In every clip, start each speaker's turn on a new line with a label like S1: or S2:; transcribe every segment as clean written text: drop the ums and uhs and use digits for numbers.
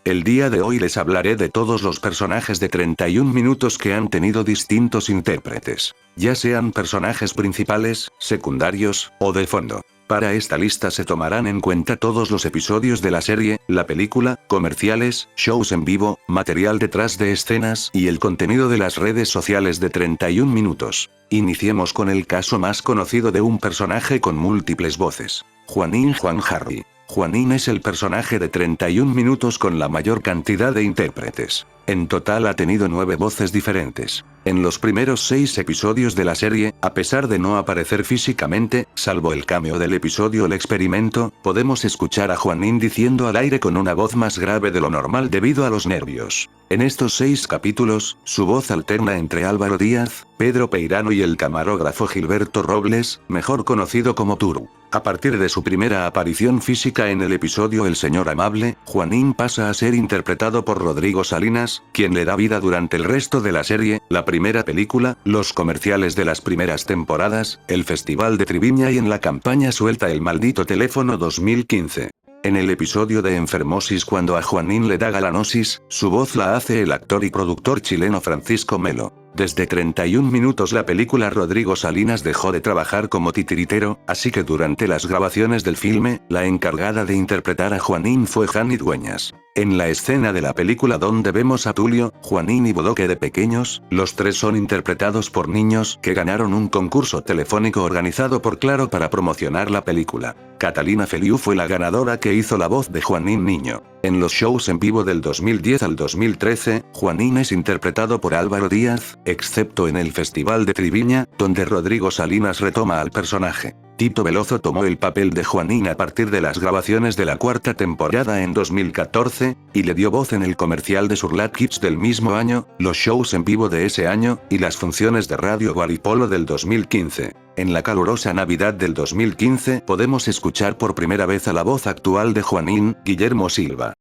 S1: El día de hoy les hablaré de todos los personajes de 31 minutos que han tenido distintos intérpretes, ya sean personajes principales, secundarios, o de fondo. Para esta lista se tomarán en cuenta todos los episodios de la serie, la película, comerciales, shows en vivo, material detrás de escenas y el contenido de las redes sociales de 31 minutos. Iniciemos con el caso más conocido de un personaje con múltiples voces. Juanín Juan Harry. Juanín es el personaje de 31 minutos con la mayor cantidad de intérpretes. En total ha tenido 9 voces diferentes. En los primeros 6 episodios de la serie, a pesar de no aparecer físicamente, salvo el cameo del episodio El Experimento, podemos escuchar a Juanín diciendo al aire con una voz más grave de lo normal debido a los nervios. En estos 6 capítulos, su voz alterna entre Álvaro Díaz, Pedro Peirano y el camarógrafo Gilberto Robles, mejor conocido como Turu. A partir de su primera aparición física en el episodio El Señor Amable, Juanín pasa a ser interpretado por Rodrigo Salinas, quien le da vida durante el resto de la serie, la primera película, los comerciales de las primeras temporadas, el Festival de Triviña y en la campaña Suelta el Maldito Teléfono 2015. En el episodio de Enfermosis cuando a Juanín le da galanosis, su voz la hace el actor y productor chileno Francisco Melo. Desde 31 minutos la película Rodrigo Salinas dejó de trabajar como titiritero, así que durante las grabaciones del filme, la encargada de interpretar a Juanín fue Jani Dueñas. En la escena de la película donde vemos a Tulio, Juanín y Bodoque de pequeños, los tres son interpretados por niños que ganaron un concurso telefónico organizado por Claro para promocionar la película. Catalina Feliu fue la ganadora que hizo la voz de Juanín niño. En los shows en vivo del 2010 al 2013, Juanín es interpretado por Álvaro Díaz, excepto en el Festival de Triviña, donde Rodrigo Salinas retoma al personaje. Tito Veloso tomó el papel de Juanín a partir de las grabaciones de la 4ª temporada en 2014, y le dio voz en el comercial de Surlat Kids del mismo año, los shows en vivo de ese año, y las funciones de Radio Guaripolo del 2015. En la calurosa Navidad del 2015 podemos escuchar por primera vez a la voz actual de Juanín, Guillermo Silva.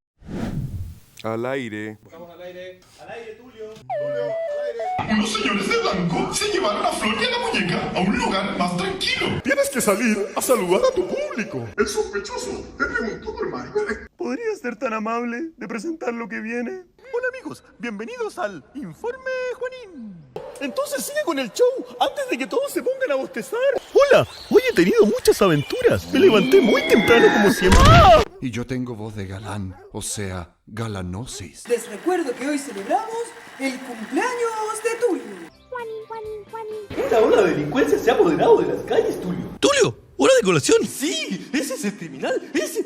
S2: Al aire.
S3: Estamos al aire. Al aire, Tulio.
S4: Unos señores de blanco se llevaron a Flor y a la muñeca a un lugar más tranquilo.
S2: Tienes que salir a saludar a tu público.
S4: El sospechoso te preguntó normal.
S5: ¿Podrías ser tan amable de presentar lo que viene?
S6: Hola amigos, bienvenidos al Informe Juanín. Entonces sigue con el show antes de que todos se pongan a bostezar.
S5: Hola, hoy he tenido muchas aventuras. Me levanté muy temprano como siempre.
S7: Y yo tengo voz de galán, o sea, galanosis.
S8: Les recuerdo que hoy celebramos el cumpleaños de Tulio.
S3: Esta ola de delincuencia se ha apoderado de las calles, Tulio.
S6: ¡Tulio! ¡Hora de colación!
S3: Sí, ese es el criminal. Ese.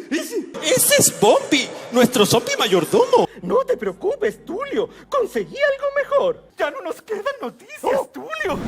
S6: ¡Ese es Pompey! ¡Nuestro zombie mayordomo!
S9: No te preocupes, Tulio. Conseguí algo mejor. Ya no nos quedan noticias, Tulio.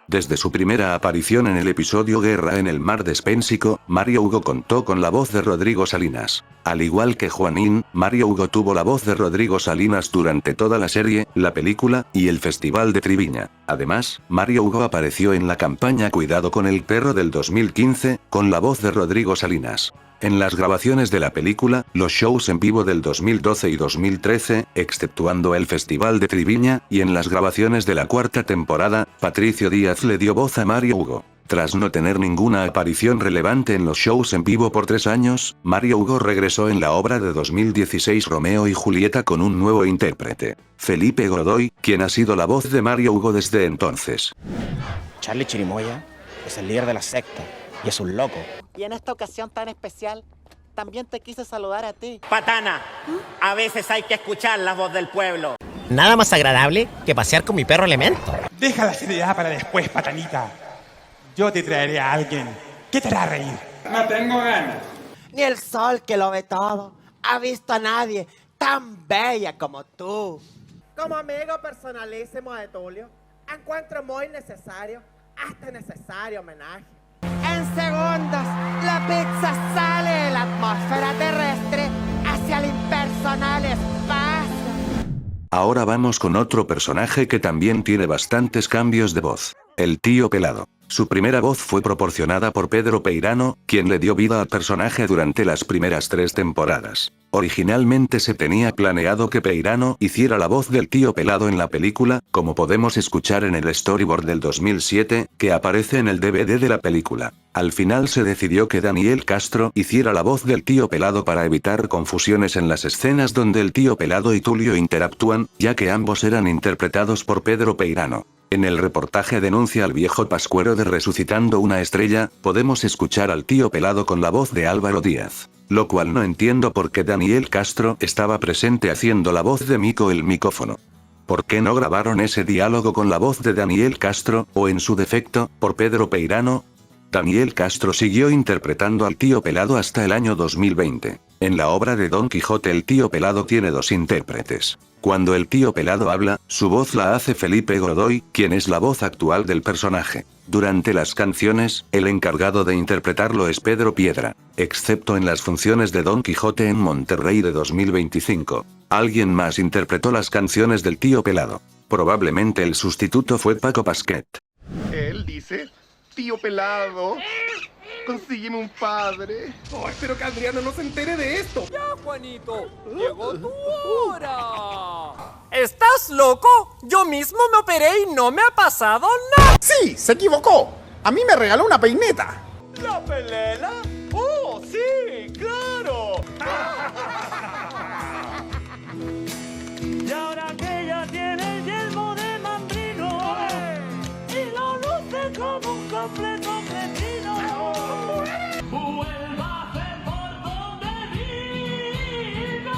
S1: Desde su primera aparición en el episodio Guerra en el Mar Despénsico, Mario Hugo contó con la voz de Rodrigo Salinas. Al igual que Juanín, Mario Hugo tuvo la voz de Rodrigo Salinas durante toda la serie, la película, y el Festival de Triviña. Además, Mario Hugo apareció en la campaña Cuidado con el perro del 2015, con la voz de Rodrigo Salinas. En las grabaciones de la película, los shows en vivo del 2012 y 2013, exceptuando el Festival de Triviña, y en las grabaciones de la 4ª temporada, Patricio Díaz le dio voz a Mario Hugo. Tras no tener ninguna aparición relevante en los shows en vivo por 3 años, Mario Hugo regresó en la obra de 2016 Romeo y Julieta con un nuevo intérprete, Felipe Godoy, quien ha sido la voz de Mario Hugo desde entonces.
S10: Charlie Chirimoya es el líder de la secta y es un loco.
S11: Y en esta ocasión tan especial, también te quise saludar a ti.
S12: Patana, a veces hay que escuchar la voz del pueblo.
S10: Nada más agradable que pasear con mi perro Elemento.
S13: Deja la seriedad para después, patanita. Yo te traeré a alguien que te hará reír.
S9: No tengo ganas.
S11: Ni el sol que lo ve todo ha visto a nadie tan bella como tú. Como amigo personalísimo de Tulio, encuentro muy necesario, hasta necesario homenaje. En segundos, la pizza sale de la atmósfera terrestre hacia el impersonal espacio.
S1: Ahora vamos con otro personaje que también tiene bastantes cambios de voz. El tío pelado. Su primera voz fue proporcionada por Pedro Peirano, quien le dio vida al personaje durante las primeras 3 temporadas. Originalmente se tenía planeado que Peirano hiciera la voz del tío pelado en la película, como podemos escuchar en el storyboard del 2007, que aparece en el DVD de la película. Al final se decidió que Daniel Castro hiciera la voz del tío Pelado para evitar confusiones en las escenas donde el tío Pelado y Tulio interactúan, ya que ambos eran interpretados por Pedro Peirano. En el reportaje Denuncia al viejo pascuero de Resucitando una estrella, podemos escuchar al tío Pelado con la voz de Álvaro Díaz. Lo cual no entiendo por qué Daniel Castro estaba presente haciendo la voz de Mico el micófono. ¿Por qué no grabaron ese diálogo con la voz de Daniel Castro, o en su defecto, por Pedro Peirano? Daniel Castro siguió interpretando al tío Pelado hasta el año 2020. En la obra de Don Quijote el tío Pelado tiene dos intérpretes. Cuando el tío Pelado habla, su voz la hace Felipe Godoy, quien es la voz actual del personaje. Durante las canciones, el encargado de interpretarlo es Pedro Piedra, excepto en las funciones de Don Quijote en Monterrey de 2025. Alguien más interpretó las canciones del tío Pelado. Probablemente el sustituto fue Paco Pasquet.
S2: Él dice, tío Pelado, consígueme un padre.
S9: Oh, espero que Adriana no se entere de esto.
S8: Ya, Juanito, llegó tu hora. ¿Estás loco? Yo mismo me operé y no me ha pasado nada.
S9: Sí, se equivocó. A mí me regaló una peineta.
S8: ¿La pelela? ¡Oh, sí, claro!
S3: Y ahora que ella tiene el yelmo de mandrino y lo luce como un completo cretino, vuélvase por donde vino.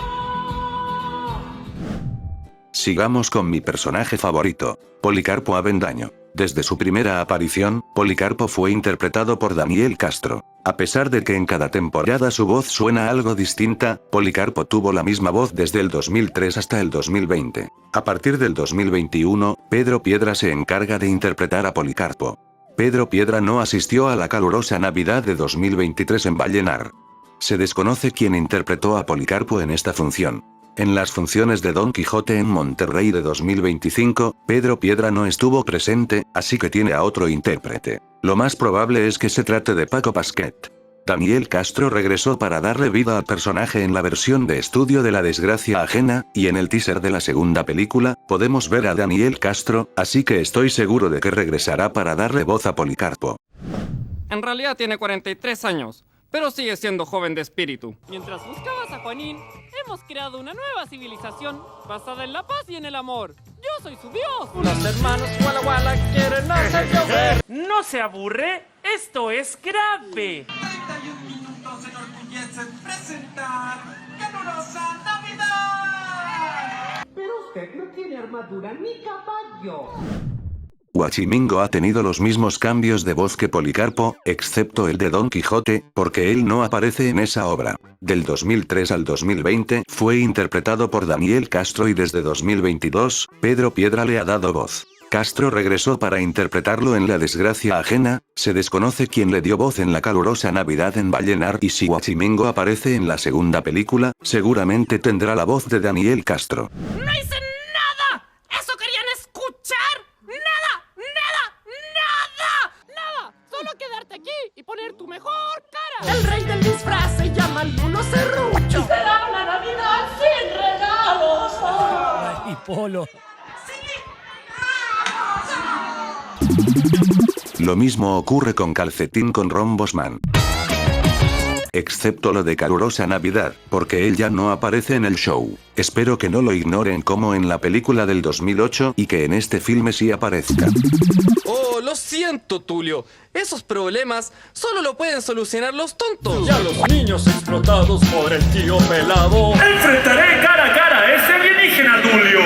S1: Sigamos con mi personaje favorito, Policarpo Avendaño. Desde su primera aparición, Policarpo fue interpretado por Daniel Castro. A pesar de que en cada temporada su voz suena algo distinta, Policarpo tuvo la misma voz desde el 2003 hasta el 2020. A partir del 2021, Pedro Piedra se encarga de interpretar a Policarpo. Pedro Piedra no asistió a la calurosa Navidad de 2023 en Vallenar. Se desconoce quién interpretó a Policarpo en esta función. En las funciones de Don Quijote en Monterrey de 2025, Pedro Piedra no estuvo presente, así que tiene a otro intérprete. Lo más probable es que se trate de Paco Pasquet. Daniel Castro regresó para darle vida al personaje en la versión de estudio de La desgracia ajena, y en el teaser de la segunda película, podemos ver a Daniel Castro, así que estoy seguro de que regresará para darle voz a Policarpo.
S8: En realidad tiene 43 años, pero sigue siendo joven de espíritu. Mientras buscabas a Juanín, hemos creado una nueva civilización basada en la paz y en el amor. Yo soy su dios. Unos hermanos Walla Walla quieren hacer llover.
S3: ¿No se aburre? Esto es grave.
S11: 31 minutos se enorgullecen presentar Calurosa Navidad.
S3: Pero usted no tiene armadura ni caballo.
S1: Guachimingo ha tenido los mismos cambios de voz que Policarpo, excepto el de Don Quijote, porque él no aparece en esa obra. Del 2003 al 2020 fue interpretado por Daniel Castro y desde 2022, Pedro Piedra le ha dado voz. Castro regresó para interpretarlo en La desgracia ajena, se desconoce quién le dio voz en la calurosa Navidad en Vallenar y si Guachimingo aparece en la segunda película, seguramente tendrá la voz de Daniel Castro.
S8: ¡No hice nada! ¿Eso querían escuchar? ¡Nada! Solo quedarte aquí y poner tu mejor cara. El rey del disfraz se llama el Luno Serrucho.
S3: Será una Navidad sin regalos.
S8: Y Polo.
S1: Lo mismo ocurre con Calcetín con Rombosman. Excepto lo de Calurosa Navidad, porque él ya no aparece en el show. Espero que no lo ignoren como en la película del 2008 y que en este filme sí aparezca.
S8: Oh, lo siento, Tulio. Esos problemas solo lo pueden solucionar los tontos.
S3: Ya los niños explotados por el tío Pelado. Enfrentaré cara a cara a ese alienígena, Tulio.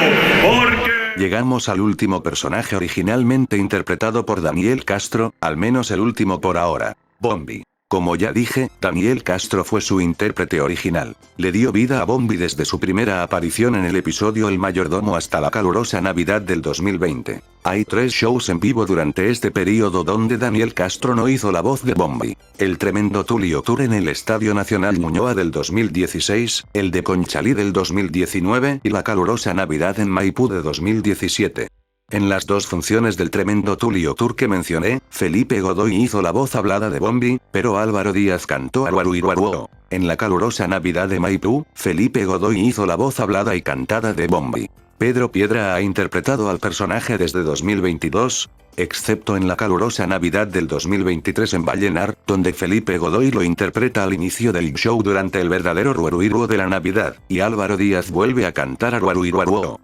S3: Porque...
S1: Llegamos al último personaje originalmente interpretado por Daniel Castro, al menos el último por ahora, Bombi. Como ya dije, Daniel Castro fue su intérprete original. Le dio vida a Bombi desde su primera aparición en el episodio El Mayordomo hasta la calurosa Navidad del 2020. Hay 3 shows en vivo durante este periodo donde Daniel Castro no hizo la voz de Bombi. El Tremendo Tulio Tour en el Estadio Nacional Ñuñoa del 2016, el de Conchalí del 2019 y la calurosa Navidad en Maipú de 2017. En las 2 funciones del Tremendo Tulio Tour que mencioné, Felipe Godoy hizo la voz hablada de Bombi, pero Álvaro Díaz cantó a Guaruiruaruo. En la calurosa Navidad de Maipú, Felipe Godoy hizo la voz hablada y cantada de Bombi. Pedro Piedra ha interpretado al personaje desde 2022. excepto en la calurosa Navidad del 2023 en Vallenar, donde Felipe Godoy lo interpreta al inicio del show durante el verdadero rueruiruo de la Navidad, y Álvaro Díaz vuelve a cantar a rueruiruo.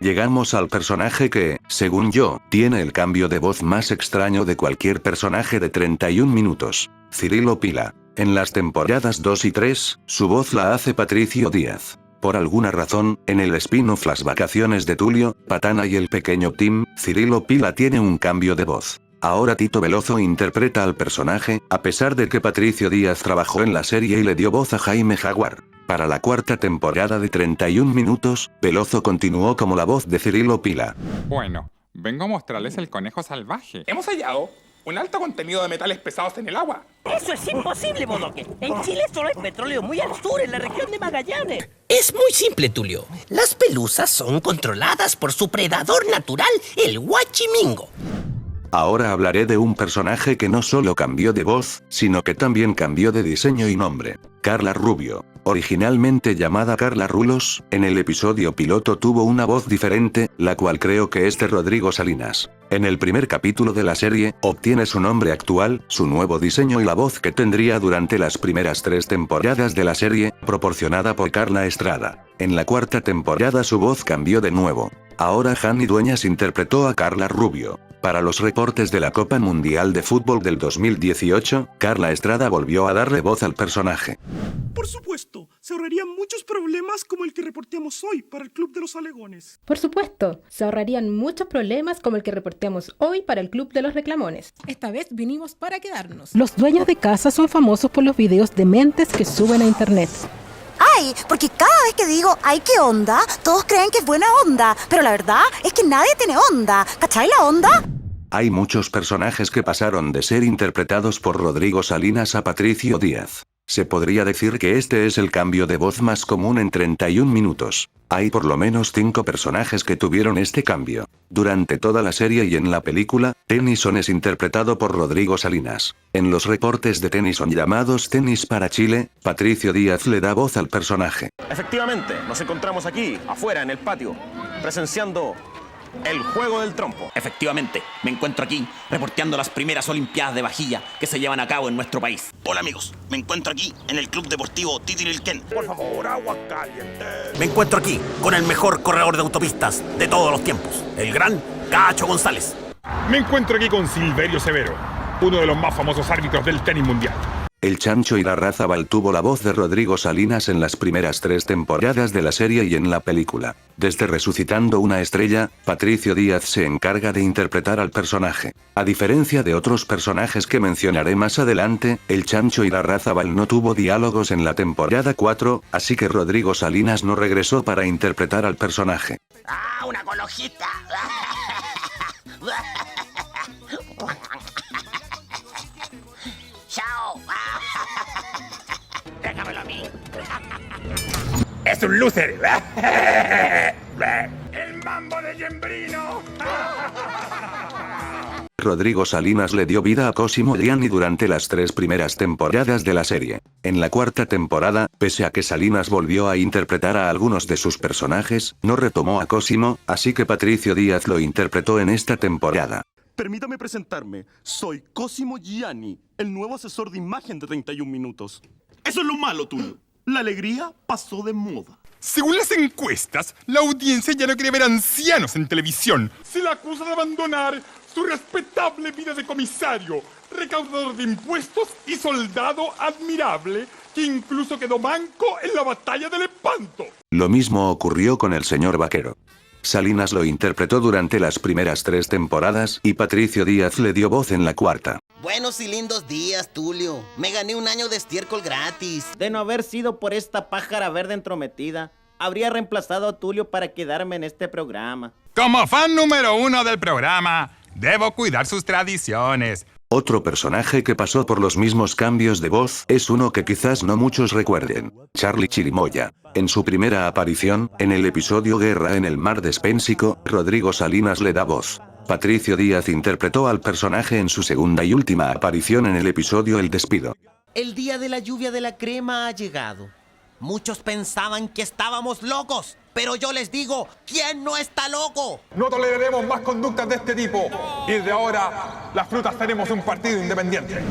S1: Llegamos al personaje que, según yo, tiene el cambio de voz más extraño de cualquier personaje de 31 minutos. Cirilo Pila. En las temporadas 2 y 3, su voz la hace Patricio Díaz. Por alguna razón, en el spin-off Las vacaciones de Tulio, Patana y el pequeño Tim, Cirilo Pila tiene un cambio de voz. Ahora Tito Veloso interpreta al personaje, a pesar de que Patricio Díaz trabajó en la serie y le dio voz a Jaime Jaguar. Para la cuarta temporada de 31 minutos, Veloso continuó como la voz de Cirilo Pila.
S13: Bueno, vengo a mostrarles el conejo salvaje. Hemos hallado un alto contenido de metales pesados en el agua.
S14: ¡Eso es imposible, Bodoque! En Chile solo hay petróleo muy al sur, en la región de Magallanes. Es muy simple, Tulio. Las pelusas son controladas por su predador natural, el huachimingo.
S1: Ahora hablaré de un personaje que no solo cambió de voz, sino que también cambió de diseño y nombre. Carla Rubio. Originalmente llamada Carla Rulos, en el episodio piloto tuvo una voz diferente, la cual creo que es de Rodrigo Salinas. En el primer capítulo de la serie, obtiene su nombre actual, su nuevo diseño y la voz que tendría durante las primeras 3 temporadas de la serie, proporcionada por Carla Estrada. En la cuarta temporada su voz cambió de nuevo. Ahora Jani Dueñas interpretó a Carla Rubio. Para los reportes de la Copa Mundial de Fútbol del 2018, Carla Estrada volvió a darle voz al personaje.
S6: Por supuesto, se ahorrarían muchos problemas como el que reporteamos hoy para el Club de los Alegones.
S15: Por supuesto, se ahorrarían muchos problemas como el que reporteamos hoy para el Club de los Reclamones.
S16: Esta vez vinimos para quedarnos.
S17: Los dueños de casa son famosos por los videos dementes que suben a internet.
S18: ¡Ay! Porque cada vez que digo ¡ay, qué onda!, todos creen que es buena onda, pero la verdad es que nadie tiene onda. ¿Cachai la onda?
S1: Hay muchos personajes que pasaron de ser interpretados por Rodrigo Salinas a Patricio Díaz. Se podría decir que este es el cambio de voz más común en 31 minutos. Hay por lo menos 5 personajes que tuvieron este cambio. Durante toda la serie y en la película, Tennyson es interpretado por Rodrigo Salinas. En los reportes de Tennyson llamados Tenis para Chile, Patricio Díaz le da voz al personaje.
S19: Efectivamente, nos encontramos aquí, afuera, en el patio, presenciando el juego del trompo.
S12: Efectivamente, me encuentro aquí reporteando las primeras Olimpiadas de Vajilla que se llevan a cabo en nuestro país.
S19: Hola amigos, me encuentro aquí en el Club Deportivo Titililquén.
S6: Por favor, agua caliente.
S19: Me encuentro aquí con el mejor corredor de autopistas de todos los tiempos, el gran Cacho González.
S13: Me encuentro aquí con Silverio Severo, uno de los más famosos árbitros del tenis mundial.
S1: El Chancho Irarrázaval tuvo la voz de Rodrigo Salinas en las primeras 3 temporadas de la serie y en la película. Desde Resucitando una estrella, Patricio Díaz se encarga de interpretar al personaje. A diferencia de otros personajes que mencionaré más adelante, el Chancho Irarrázaval no tuvo diálogos en la temporada 4, así que Rodrigo Salinas no regresó para interpretar al personaje.
S14: ¡Ah, una ecologista! ¡Chao! ¡Déjamelo a mí!
S13: ¡Es un loser!
S6: ¡El mambo de Gembrino!
S1: Rodrigo Salinas le dio vida a Cosimo Gianni durante las 3 primeras temporadas de la serie. En la cuarta temporada, pese a que Salinas volvió a interpretar a algunos de sus personajes, no retomó a Cosimo, así que Patricio Díaz lo interpretó en esta temporada.
S6: Permítame presentarme, soy Cosimo Gianni, el nuevo asesor de imagen de 31 minutos. Eso es lo malo, Tulio. La alegría pasó de moda.
S13: Según las encuestas, la audiencia ya no quiere ver ancianos en televisión. Se la acusa de abandonar su respetable vida de comisario, recaudador de impuestos y soldado admirable, que incluso quedó manco en la batalla del Espanto.
S1: Lo mismo ocurrió con el señor Vaquero. Salinas lo interpretó durante las primeras 3 temporadas y Patricio Díaz le dio voz en la 4ª.
S20: Buenos y lindos días, Tulio. Me gané un año de estiércol gratis.
S10: De no haber sido por esta pájara verde entrometida, habría reemplazado a Tulio para quedarme en este programa.
S13: Como fan número 1 del programa, debo cuidar sus tradiciones.
S1: Otro personaje que pasó por los mismos cambios de voz es uno que quizás no muchos recuerden, Charlie Chirimoya. En su primera aparición, en el episodio Guerra en el Mar Despénsico, Rodrigo Salinas le da voz. Patricio Díaz interpretó al personaje en su segunda y última aparición en el episodio El Despido.
S20: El día de la lluvia de la crema ha llegado. Muchos pensaban que estábamos locos, pero yo les digo, ¿quién no está loco?
S13: No toleraremos más conductas de este tipo. Y de ahora, las frutas tenemos un partido independiente.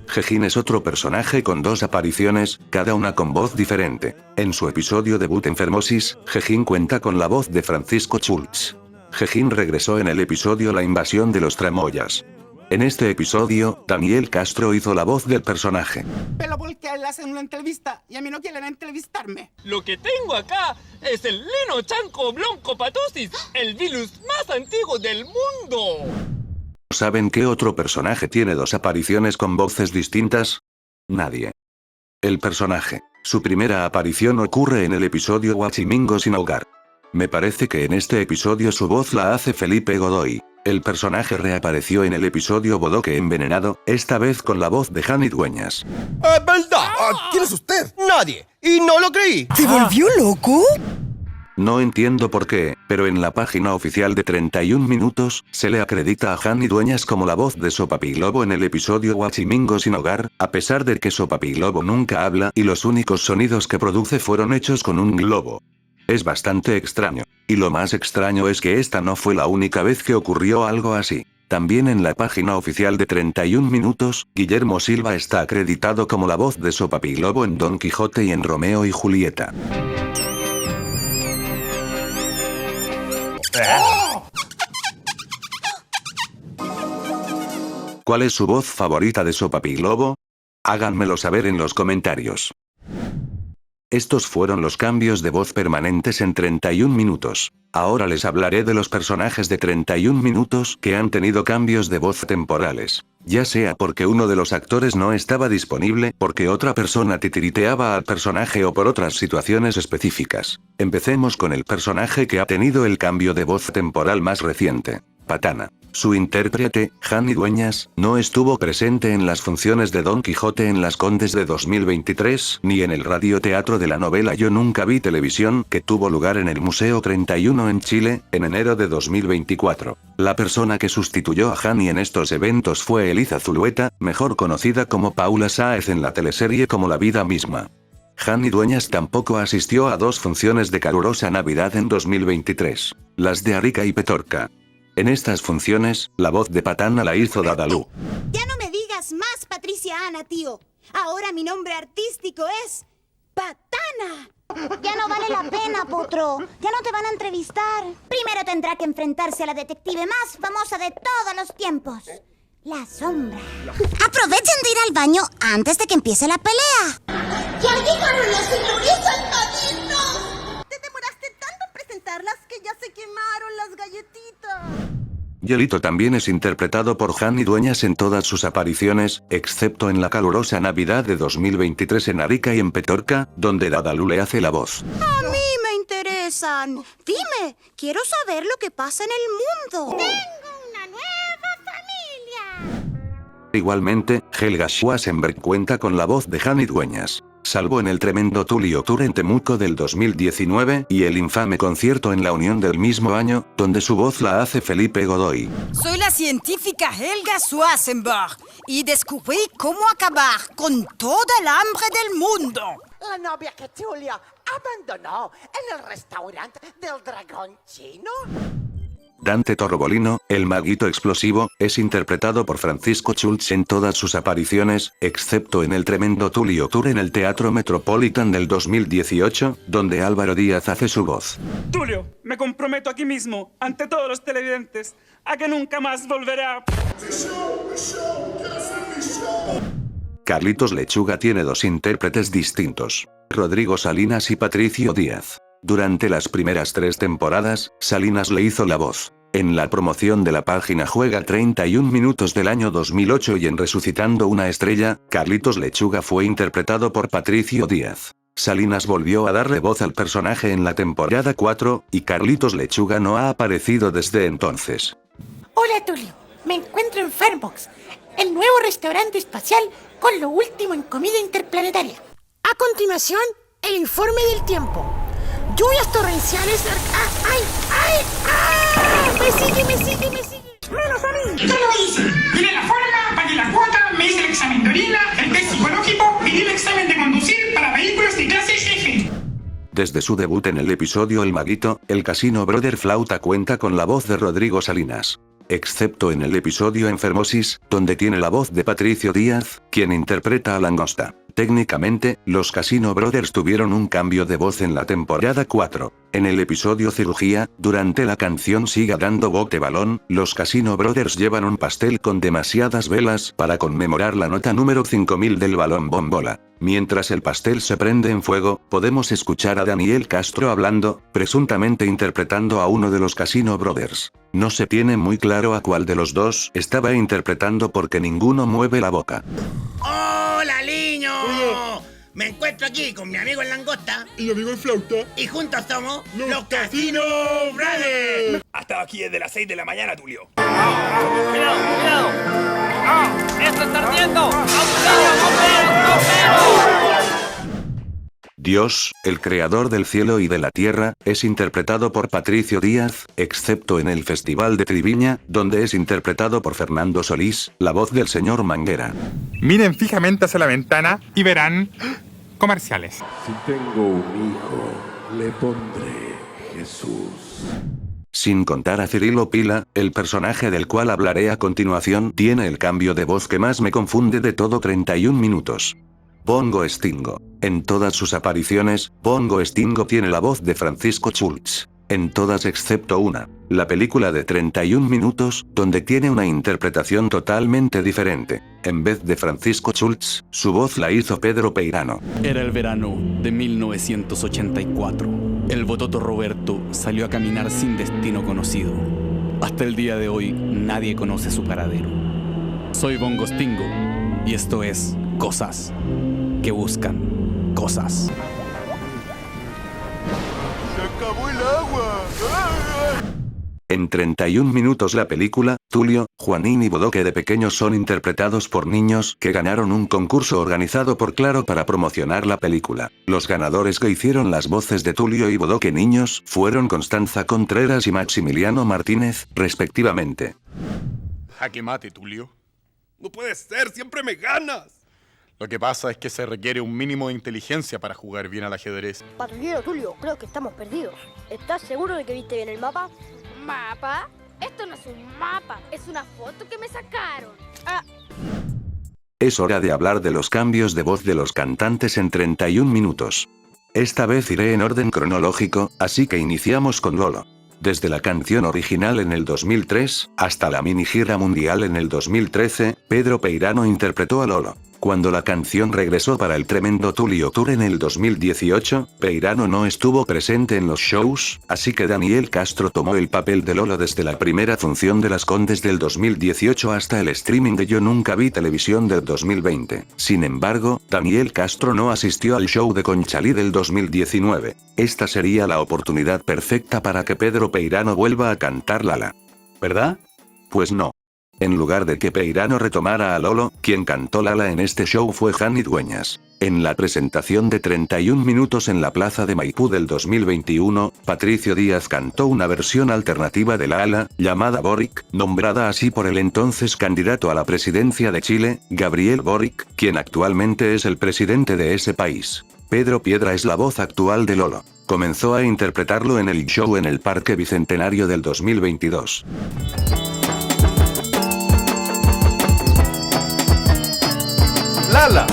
S1: Jejín es otro personaje con 2 apariciones, cada una con voz diferente. En su episodio debut Enfermosis, Jejín cuenta con la voz de Francisco Schultz. Jejín regresó en el episodio La invasión de los tramoyas. En este episodio, Daniel Castro hizo la voz del personaje.
S21: Pero porque él hace una entrevista y a mí no quieren entrevistarme.
S8: Lo que tengo acá es el Lenochancobloncopatosis, el virus más antiguo del mundo.
S1: ¿Saben qué otro personaje tiene 2 apariciones con voces distintas? Nadie. El personaje. Su primera aparición ocurre en el episodio Huachimingo sin hogar. Me parece que en este episodio su voz la hace Felipe Godoy. El personaje reapareció en el episodio Bodoque envenenado, esta vez con la voz de Jani Dueñas.
S9: ¡Es verdad! ¿Quién es usted? Nadie. Y no lo creí.
S18: ¿Se volvió loco?
S1: No entiendo por qué, pero en la página oficial de 31 minutos, se le acredita a Jani Dueñas como la voz de Sopapilobo en el episodio Huachimingo sin hogar, a pesar de que Sopapilobo nunca habla y los únicos sonidos que produce fueron hechos con un globo. Es bastante extraño. Y lo más extraño es que esta no fue la única vez que ocurrió algo así. También en la página oficial de 31 minutos, Guillermo Silva está acreditado como la voz de Sopapilobo en Don Quijote y en Romeo y Julieta. ¿Cuál es su voz favorita de Sopapilobo? Háganmelo saber en los comentarios. Estos fueron los cambios de voz permanentes en 31 minutos. Ahora les hablaré de los personajes de 31 minutos que han tenido cambios de voz temporales. Ya sea porque uno de los actores no estaba disponible, porque otra persona titiriteaba al personaje o por otras situaciones específicas. Empecemos con el personaje que ha tenido el cambio de voz temporal más reciente. Patana. Su intérprete, Jani Dueñas, no estuvo presente en las funciones de Don Quijote en Las Condes de 2023, ni en el radioteatro de la novela Yo Nunca Vi Televisión, que tuvo lugar en el Museo 31 en Chile, en enero de 2024. La persona que sustituyó a Jani en estos eventos fue Eliza Zulueta, mejor conocida como Paula Sáez en la teleserie Como la vida misma. Jani Dueñas tampoco asistió a 2 funciones de Calurosa Navidad en 2023, las de Arica y Petorca. En estas funciones, la voz de Patana la hizo Dadalú.
S18: Ya no me digas más, Patricia Ana, tío. Ahora mi nombre artístico es Patana. Ya no vale la pena, Potro. Ya no te van a entrevistar. Primero tendrá que enfrentarse a la detective más famosa de todos los tiempos. La Sombra. Aprovechen de ir al baño antes de que empiece la pelea. ¡Ya llegaron los señores salvaditos! Te demoraste tanto en presentarlas que ya se quemaron las galletitas.
S1: Yelito también es interpretado por Jani Dueñas en todas sus apariciones, excepto en la Calurosa Navidad de 2023 en Arica y en Petorca, donde Dadalú le hace la voz.
S18: A mí me interesan. Dime, quiero saber lo que pasa en el mundo. Tengo una nueva familia.
S1: Igualmente, Helga Schwarzenberg cuenta con la voz de Jani Dueñas. Salvo en el tremendo Tulio Tour en Temuco del 2019 y el infame concierto en La Unión del mismo año, donde su voz la hace Felipe Godoy.
S22: Soy la científica Helga Schwarzenberg y descubrí cómo acabar con toda el hambre del mundo.
S11: La novia que Tulio abandonó en el restaurante del dragón chino.
S1: Dante Torrobolino, el maguito explosivo, es interpretado por Francisco Schultz en todas sus apariciones, excepto en el tremendo Tulio Tour en el Teatro Metropolitan del 2018, donde Álvaro Díaz hace su voz.
S21: Tulio, me comprometo aquí mismo, ante todos los televidentes, a que nunca más volveré a...
S1: Carlitos Lechuga tiene 2 intérpretes distintos, Rodrigo Salinas y Patricio Díaz. Durante las primeras 3 temporadas, Salinas le hizo la voz. En la promoción de la página Juega 31 minutos del año 2008 y en Resucitando una estrella, Carlitos Lechuga fue interpretado por Patricio Díaz. Salinas volvió a darle voz al personaje en la temporada 4, y Carlitos Lechuga no ha aparecido desde entonces.
S4: Hola Tulio, me encuentro en Farmbox, el nuevo restaurante espacial con lo último en comida interplanetaria. A continuación, el informe del tiempo. Lluvias torrenciales... ¡Ay! ¡Me sigue!
S5: ¡Menos a mí! ¿Qué lo hice? Tiene la forma, pagué la cuota, me hice el examen de orina, el test psicológico, pedí el examen de conducir para vehículos de clase F.
S1: Desde su debut en el episodio El Maguito, el Casino Brother Flauta cuenta con la voz de Rodrigo Salinas. Excepto en el episodio Enfermosis, donde tiene la voz de Patricio Díaz, quien interpreta a Langosta. Técnicamente, los Casino Brothers tuvieron un cambio de voz en la temporada 4. En el episodio Cirugía, durante la canción Siga dando bote balón, los Casino Brothers llevan un pastel con demasiadas velas para conmemorar la nota número 5000 del balón bombola. Mientras el pastel se prende en fuego, podemos escuchar a Daniel Castro hablando, presuntamente interpretando a uno de los Casino Brothers. No se tiene muy claro a cuál de los dos estaba interpretando porque ninguno mueve la boca.
S14: ¡Hola, niño! Me encuentro aquí con mi amigo el Langosta.
S13: Y mi amigo el Flauta.
S14: Y juntos somos los Casino Brothers.
S23: Hasta aquí desde las 6 de la mañana, Tulio.
S8: ¡Cuidado! ¡Esto está ardiendo!
S1: Dios, el creador del cielo y de la tierra, es interpretado por Patricio Díaz, excepto en el Festival de Triviña, donde es interpretado por Fernando Solís, la voz del señor Manguera.
S13: Miren fijamente hacia la ventana y verán comerciales.
S24: Si tengo un hijo, le pondré Jesús.
S1: Sin contar a Cirilo Pila, el personaje del cual hablaré a continuación tiene el cambio de voz que más me confunde de todo 31 minutos. Bongo Stingo. En todas sus apariciones, Bongo Stingo tiene la voz de Francisco Schultz. En todas excepto una. La película de 31 minutos, donde tiene una interpretación totalmente diferente. En vez de Francisco Schultz, su voz la hizo Pedro Peirano.
S25: Era el verano de 1984. El bototo Roberto salió a caminar sin destino conocido. Hasta el día de hoy, nadie conoce su paradero. Soy Bongo Stingo, y esto es Cosas que buscan cosas.
S2: ¡Se acabó el agua!
S1: En 31 minutos la película, Tulio, Juanín y Bodoque de pequeños son interpretados por niños que ganaron un concurso organizado por Claro para promocionar la película. Los ganadores que hicieron las voces de Tulio y Bodoque niños fueron Constanza Contreras y Maximiliano Martínez, respectivamente.
S13: Jaque mate, Tulio. No puede ser, siempre me ganas. Lo que pasa es que se requiere un mínimo de inteligencia para jugar bien al ajedrez.
S26: Patrullero Tulio, creo que estamos perdidos. ¿Estás seguro de que viste bien el mapa?
S27: ¿Mapa? Esto no es un mapa, es una foto que me sacaron.
S1: Es hora de hablar de los cambios de voz de los cantantes en 31 minutos. Esta vez iré en orden cronológico, así que iniciamos con Lolo. Desde la canción original en el 2003, hasta la mini gira mundial en el 2013, Pedro Peirano interpretó a Lolo. Cuando la canción regresó para el tremendo Tulio Tour en el 2018, Peirano no estuvo presente en los shows, así que Daniel Castro tomó el papel de Lolo desde la primera función de Las Condes del 2018 hasta el streaming de Yo Nunca Vi Televisión del 2020. Sin embargo, Daniel Castro no asistió al show de Conchalí del 2019. Esta sería la oportunidad perfecta para que Pedro Peirano vuelva a cantar Lala. ¿Verdad? Pues no. En lugar de que Peirano retomara a Lolo, quien cantó Lala en este show fue Jani Dueñas. En la presentación de 31 minutos en la Plaza de Maipú del 2021, Patricio Díaz cantó una versión alternativa de Lala, llamada Boric, nombrada así por el entonces candidato a la presidencia de Chile, Gabriel Boric, quien actualmente es el presidente de ese país. Pedro Piedra es la voz actual de Lolo. Comenzó a interpretarlo en el show en el Parque Bicentenario del 2022.
S2: Lala.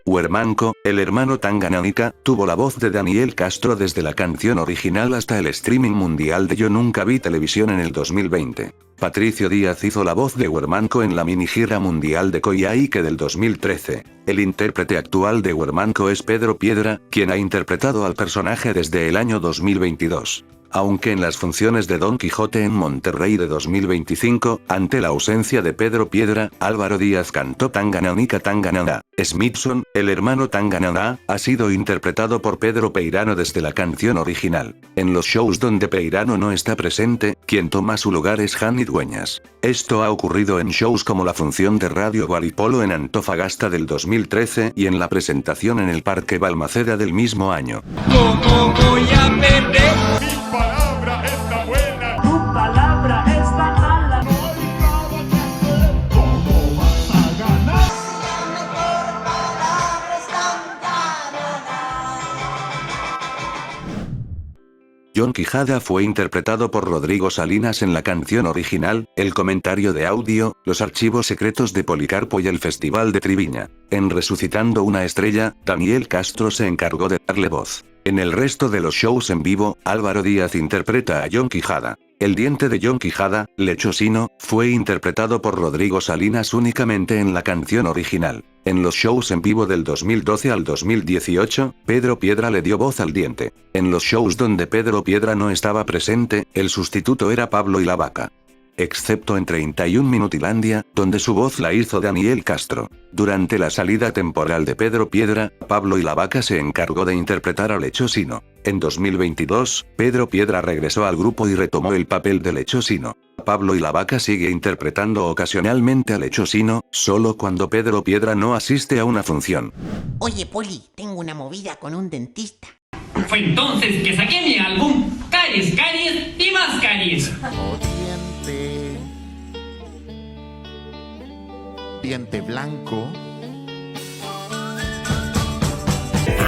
S1: Huermanco, el hermano Tanganyika, tuvo la voz de Daniel Castro desde la canción original hasta el streaming mundial de Yo Nunca Vi Televisión en el 2020. Patricio Díaz hizo la voz de Huermanco en la minigira mundial de Coyhaique del 2013. El intérprete actual de Huermanco es Pedro Piedra, quien ha interpretado al personaje desde el año 2022. Aunque en las funciones de Don Quijote en Monterrey de 2025, ante la ausencia de Pedro Piedra, Álvaro Díaz cantó Tanganyika Tanganyika. Smithson, el hermano Tanganyika, ha sido interpretado por Pedro Peirano desde la canción original. En los shows donde Peirano no está presente, quien toma su lugar es Jani Dueñas. Esto ha ocurrido en shows como la función de Radio Guaripolo en Antofagasta del 2013 y en la presentación en el Parque Balmaceda del mismo año.
S5: ¿Cómo voy a perder?
S13: Mi palabra está buena.
S5: Tu palabra está mala.
S13: ¿Cómo vas a ganar?
S1: John Quijada fue interpretado por Rodrigo Salinas en la canción original, el comentario de audio, los archivos secretos de Policarpo y el Festival de Triviña. En Resucitando una estrella, Daniel Castro se encargó de darle voz. En el resto de los shows en vivo, Álvaro Díaz interpreta a John Quijada. El diente de John Quijada, Lechosino, fue interpretado por Rodrigo Salinas únicamente en la canción original. En los shows en vivo del 2012 al 2018, Pedro Piedra le dio voz al diente. En los shows donde Pedro Piedra no estaba presente, el sustituto era Pablo y la Vaca. Excepto en 31 Minutilandia, donde su voz la hizo Daniel Castro. Durante la salida temporal de Pedro Piedra, Pablo y la Vaca se encargó de interpretar a Lechosino. En 2022, Pedro Piedra regresó al grupo y retomó el papel de Lechosino. Pablo y la Vaca sigue interpretando ocasionalmente a Lechosino, solo cuando Pedro Piedra no asiste a una función.
S14: Oye, Poli, tengo una movida con un dentista.
S5: Fue entonces que saqué mi álbum Caries, Caries y más Caries.
S3: Diente blanco.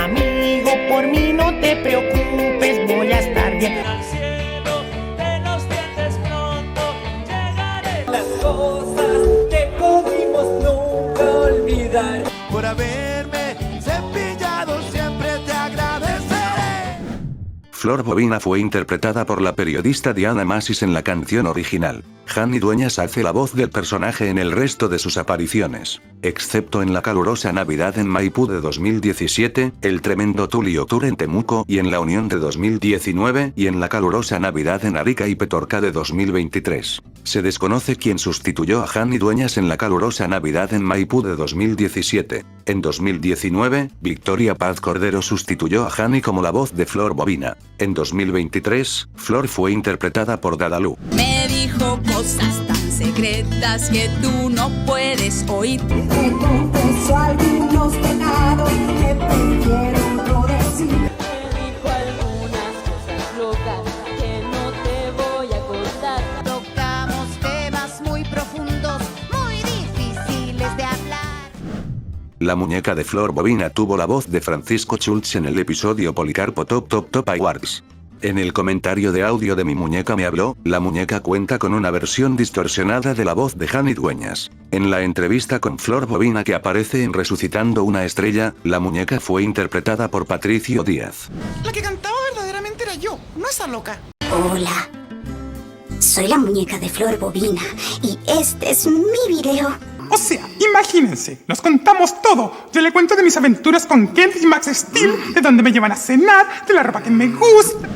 S11: Amigo, por mí no te preocupes, voy a estar bien.
S5: Al cielo de los dientes pronto llegaré. Las cosas que pudimos nunca olvidar.
S2: Por haberme cepillado siempre te agradeceré.
S1: Flor Bobina fue interpretada por la periodista Diana Masis en la canción original. Jani Dueñas hace la voz del personaje en el resto de sus apariciones. Excepto en la calurosa Navidad en Maipú de 2017, el tremendo Tulio Tour en Temuco y en la Unión de 2019 y en la calurosa Navidad en Arica y Petorca de 2023. Se desconoce quién sustituyó a Jani Dueñas en la calurosa Navidad en Maipú de 2017. En 2019, Victoria Paz Cordero sustituyó a Jani como la voz de Flor Bobina. En 2023, Flor fue interpretada por Dadalú.
S22: Me dijo cosas tan secretas que tú no puedes oír.
S5: Me confesó algunos pecados que prefiero no decir. Me dijo algunas cosas locas que no te voy a contar.
S18: Tocamos temas muy profundos, muy difíciles de hablar.
S1: La muñeca de Flor Bobina tuvo la voz de Francisco Schultz en el episodio Policarpo Top Awards. En el comentario de audio de Mi muñeca me habló, la muñeca cuenta con una versión distorsionada de la voz de Jani Dueñas. En la entrevista con Flor Bobina que aparece en Resucitando una estrella, la muñeca fue interpretada por Patricio Díaz.
S4: La que cantaba verdaderamente era yo, no esa loca.
S18: Hola, soy la muñeca de Flor Bobina y este es mi video.
S21: O sea, imagínense, nos contamos todo. Yo le cuento de mis aventuras con Kent y Max Steel, de dónde me llevan a cenar, de la ropa que me gusta.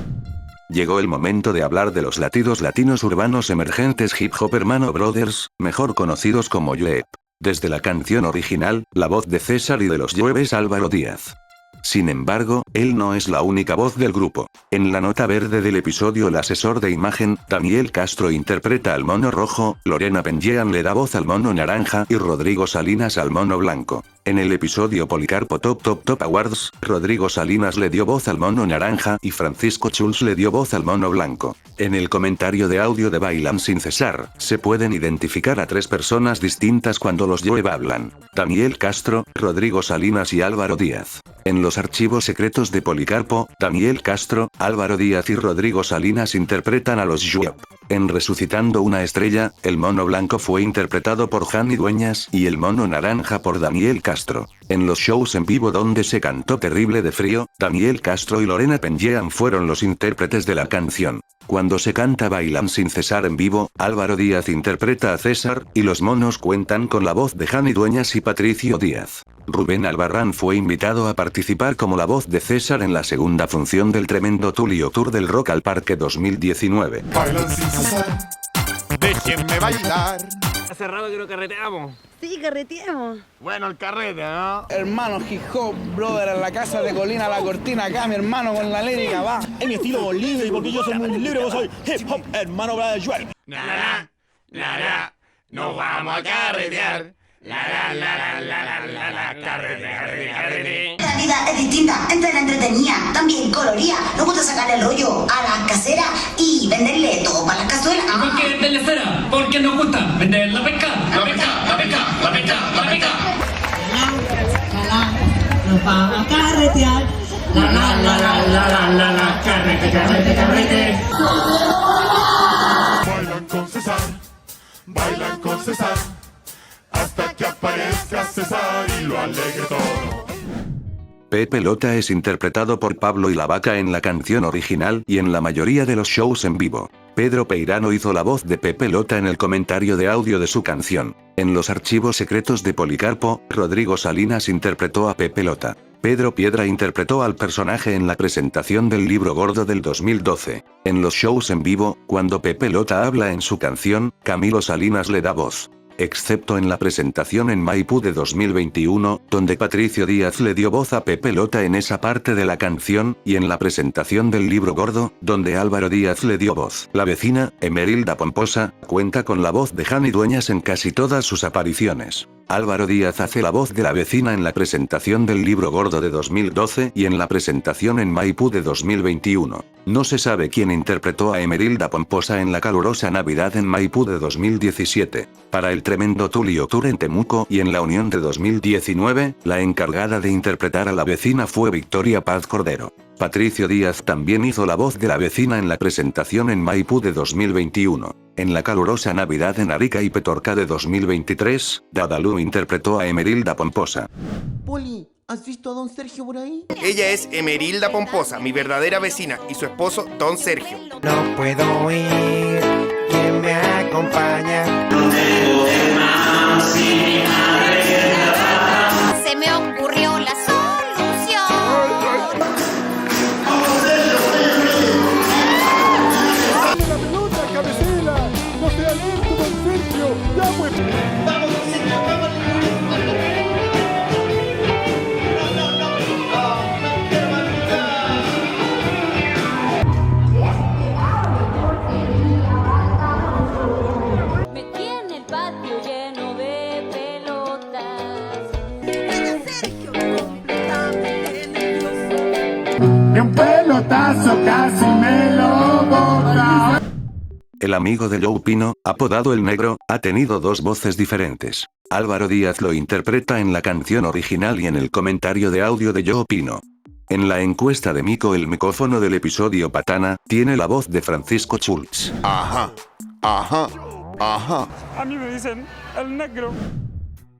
S1: Llegó el momento de hablar de los latidos latinos urbanos emergentes Hip Hop Hermano Brothers, mejor conocidos como Yuep. Desde la canción original, la voz de César y de los Yuep es Álvaro Díaz. Sin embargo, él no es la única voz del grupo. En la nota verde del episodio El asesor de imagen, Daniel Castro interpreta al mono rojo, Lorena Benjean le da voz al mono naranja y Rodrigo Salinas al mono blanco. En el episodio Policarpo Top Awards, Rodrigo Salinas le dio voz al mono naranja y Francisco Schultz le dio voz al mono blanco. En el comentario de audio de Bailan sin cesar, se pueden identificar a 3 personas distintas cuando los Yuep hablan: Daniel Castro, Rodrigo Salinas y Álvaro Díaz. En los archivos secretos de Policarpo, Daniel Castro, Álvaro Díaz y Rodrigo Salinas interpretan a los Yuep. En Resucitando una estrella, el mono blanco fue interpretado por Jani Dueñas y el mono naranja por Daniel Castro. Castro. En los shows en vivo donde se cantó Terrible de Frío, Daniel Castro y Lorena Penjean fueron los intérpretes de la canción. Cuando se canta Bailan sin cesar en vivo, Álvaro Díaz interpreta a César, y los monos cuentan con la voz de Jani Dueñas y Patricio Díaz. Rubén Albarrán fue invitado a participar como la voz de César en la segunda función del tremendo Tulio Tour del Rock al Parque 2019.
S3: Bailan sin cesar, déjenme bailar.
S8: Hace rato que no carreteamos.
S26: Sí, carreteamos.
S9: Bueno, el carrete, ¿no?
S6: Hermano hip hop, brother, en la casa de Colina La Cortina, acá mi hermano con la lírica, va.
S9: Es mi estilo libre y porque yo soy muy libre, vos soy hip hop, hermano Brother Joel.
S7: Nos vamos a carretear. Carrete.
S18: La vida es distinta, entre la entretenida, también coloría. Nos gusta sacarle el rollo a la casera y venderle todo para las cazuelas.
S8: ¿Por qué venderle cera? Porque nos gusta vender la pesca.
S5: Nos vamos a carretear.
S7: Carrete.
S3: Bailan con César, hasta que aparezca César y lo alegre todo.
S1: Pepe Lota es interpretado por Pablo y la Vaca en la canción original y en la mayoría de los shows en vivo. Pedro Peirano hizo la voz de Pepe Lota en el comentario de audio de su canción. En los archivos secretos de Policarpo, Rodrigo Salinas interpretó a Pepe Lota. Pedro Piedra interpretó al personaje en la presentación del Libro Gordo del 2012. En los shows en vivo, cuando Pepe Lota habla en su canción, Camilo Salinas le da voz. Excepto en la presentación en Maipú de 2021, donde Patricio Díaz le dio voz a Pepe Lota en esa parte de la canción, y en la presentación del Libro Gordo, donde Álvaro Díaz le dio voz. La vecina, Emerilda Pomposa, cuenta con la voz de Jani Dueñas en casi todas sus apariciones. Álvaro Díaz hace la voz de la vecina en la presentación del Libro Gordo de 2012 y en la presentación en Maipú de 2021. No se sabe quién interpretó a Emerilda Pomposa en la calurosa Navidad en Maipú de 2017. Para el tremendo Tulio Tour en Temuco y en la Unión de 2019, la encargada de interpretar a la vecina fue Victoria Paz Cordero. Patricio Díaz también hizo la voz de la vecina en la presentación en Maipú de 2021. En la calurosa Navidad en Arica y Petorca de 2023, Dadalú interpretó a Emerilda Pomposa.
S11: Poli, ¿has visto a don Sergio por ahí?
S7: Ella es Emerilda Pomposa, mi verdadera vecina, y su esposo, don Sergio.
S11: No puedo ir, ¿quién me acompaña? No tengo hermanos y mi madre.
S18: Se me ocurrió la solución.
S2: ¡La pelota, cabecera! ¡No sea lento, don Sergio! ¡Ya pues! ¡Vamos, Sergio! ¡Vamos!
S5: Me tiene el patio lleno de pelotas.
S2: Sergio, completamente nervioso. De un pelotazo casi me lo bota.
S1: El amigo de Joe Pino, apodado El Negro, ha tenido dos voces diferentes. Álvaro Díaz lo interpreta en la canción original y en el comentario de audio de Joe Pino. En la encuesta de Mico el micófono del episodio Patana, tiene la voz de Francisco Schultz.
S3: Ajá.
S8: A mí me dicen El Negro.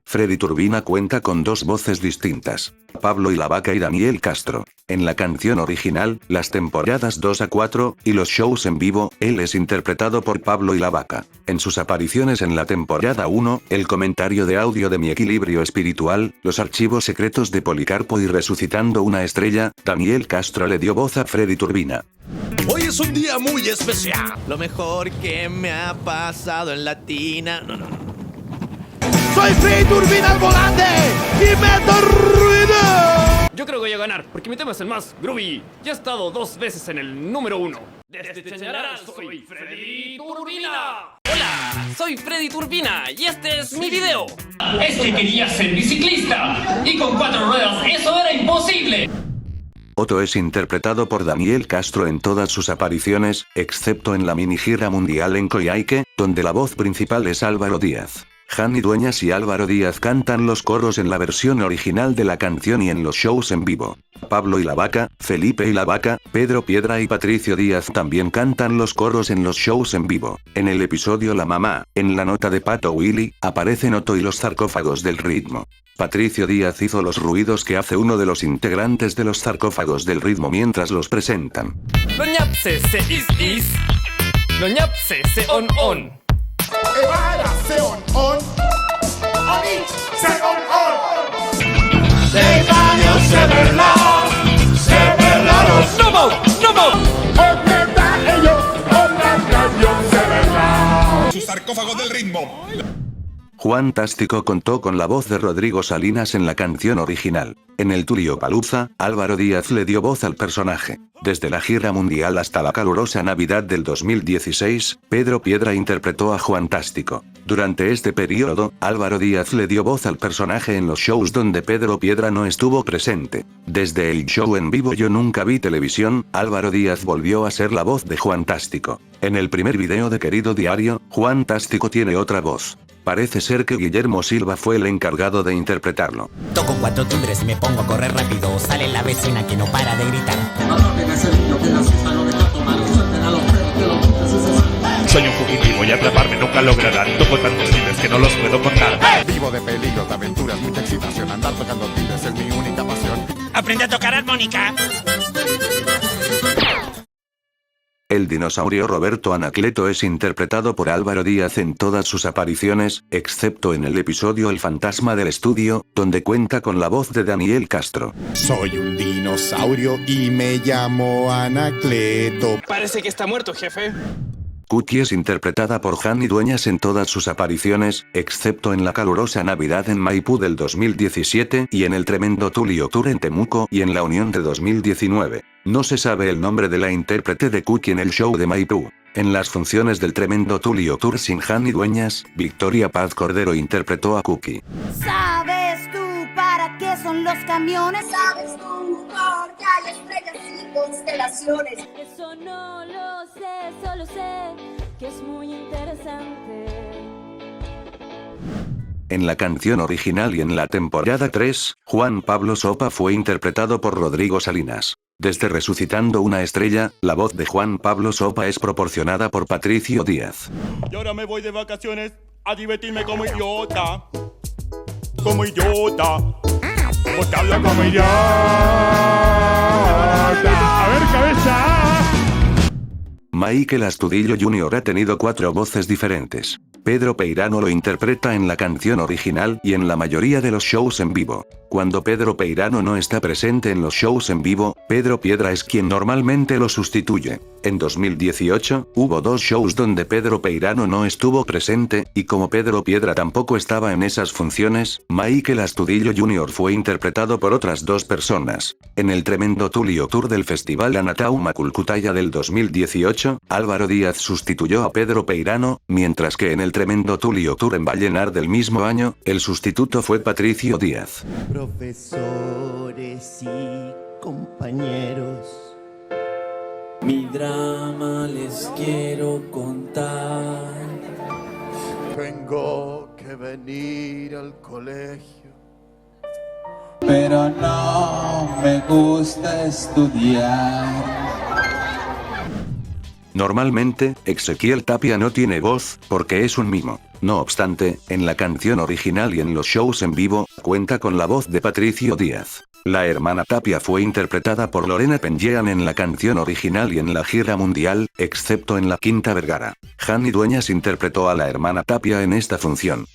S1: Freddy Turbina cuenta con dos voces distintas. Pablo y la Vaca y Daniel Castro. En la canción original, las temporadas 2 a 4, y los shows en vivo, él es interpretado por Pablo y la Vaca. En sus apariciones en la temporada 1, el comentario de audio de Mi Equilibrio Espiritual, los archivos secretos de Policarpo y Resucitando una Estrella, Daniel Castro le dio voz a Freddy Turbina.
S20: Hoy es un día muy especial. Lo mejor que me ha pasado en Latina. No.
S2: ¡Soy Freddy Turbina al volante! ¡Y meto ruido!
S8: Yo creo que voy a ganar, porque mi tema es el más groovy. Ya he estado 2 veces en el número 1. Desde Chañaral soy Freddy Turbina. Hola, soy Freddy Turbina y este es mi video. Es que quería ser biciclista y con 4 ruedas eso era imposible.
S1: Otto es interpretado por Daniel Castro en todas sus apariciones, excepto en la mini gira mundial en Coyhaique, donde la voz principal es Álvaro Díaz. Jani Dueñas y Álvaro Díaz cantan los coros en la versión original de la canción y en los shows en vivo. Pablo y la Vaca, Felipe y la Vaca, Pedro Piedra y Patricio Díaz también cantan los coros en los shows en vivo. En el episodio La Mamá, en la nota de Pato Willy, aparecen Otto y los sarcófagos del ritmo. Patricio Díaz hizo los ruidos que hace uno de los integrantes de los sarcófagos del ritmo mientras los presentan.
S8: Loñapse se is. Loñapse se on.
S3: Evara se on. Oni se on. Se verla.
S8: No more.
S3: Su sarcófago del ritmo.
S1: Juantástico contó con la voz de Rodrigo Salinas en la canción original. En el Tuliopalooza, Álvaro Díaz le dio voz al personaje. Desde la gira mundial hasta la calurosa Navidad del 2016, Pedro Piedra interpretó a Juantástico. Durante este periodo, Álvaro Díaz le dio voz al personaje en los shows donde Pedro Piedra no estuvo presente. Desde el show en vivo Yo Nunca Vi Televisión, Álvaro Díaz volvió a ser la voz de Juantástico. En el primer video de Querido Diario, Juantástico tiene otra voz. Parece ser que Guillermo Silva fue el encargado de interpretarlo.
S10: Toco 4 timbres, me pongo a correr rápido. Sale la vecina que no para de gritar.
S12: Soy un fugitivo y atraparme nunca lograrán. Toco tantos timbres que no los puedo contar.
S3: Vivo de peligros, de aventuras, mucha excitación. Andar tocando timbres es mi única pasión.
S14: Aprende a tocar armónica.
S1: El dinosaurio Roberto Anacleto es interpretado por Álvaro Díaz en todas sus apariciones, excepto en el episodio El fantasma del estudio, donde cuenta con la voz de Daniel Castro.
S3: Soy un dinosaurio y me llamo Anacleto.
S8: Parece que está muerto, jefe.
S1: Cookie es interpretada por Jani Dueñas en todas sus apariciones, excepto en la calurosa Navidad en Maipú del 2017 y en el tremendo Tulio Tour en Temuco y en la Unión de 2019. No se sabe el nombre de la intérprete de Cookie en el show de Maipú. En las funciones del tremendo Tulio Tour sin Jani Dueñas, Victoria Paz Cordero interpretó a Cookie.
S18: ¿Sabes tú para qué son los camiones? ¿Sabes tú por qué hay estrellas y constelaciones?
S5: Eso no lo sé, solo sé que es muy interesante.
S1: En la canción original y en la temporada 3, Juan Pablo Sopa fue interpretado por Rodrigo Salinas. Desde Resucitando una estrella, la voz de Juan Pablo Sopa es proporcionada por Patricio Díaz.
S9: Y ahora me voy de vacaciones a divertirme como idiota. Como idiota. Porque hablo como idiota. A ver, cabeza.
S1: Michael Astudillo Jr. ha tenido 4 voces diferentes. Pedro Peirano lo interpreta en la canción original y en la mayoría de los shows en vivo. Cuando Pedro Peirano no está presente en los shows en vivo, Pedro Piedra es quien normalmente lo sustituye. En 2018, hubo 2 shows donde Pedro Peirano no estuvo presente, y como Pedro Piedra tampoco estaba en esas funciones, Michael Astudillo Jr. fue interpretado por otras 2 personas. En el tremendo Tulio Tour del Festival Anatauma Culcutaya del 2018, Álvaro Díaz sustituyó a Pedro Peirano, mientras que en el tremendo Tulio Tour en Vallenar del mismo año, el sustituto fue Patricio Díaz.
S15: Profesores y compañeros, mi drama les quiero contar.
S3: Tengo que venir al colegio,
S15: pero no me gusta estudiar.
S1: Normalmente, Ezequiel Tapia no tiene voz, porque es un mimo. No obstante, en la canción original y en los shows en vivo, cuenta con la voz de Patricio Díaz. La hermana Tapia fue interpretada por Lorena Penjean en la canción original y en la gira mundial, excepto en la Quinta Vergara. Jani Dueñas interpretó a la hermana Tapia en esta función.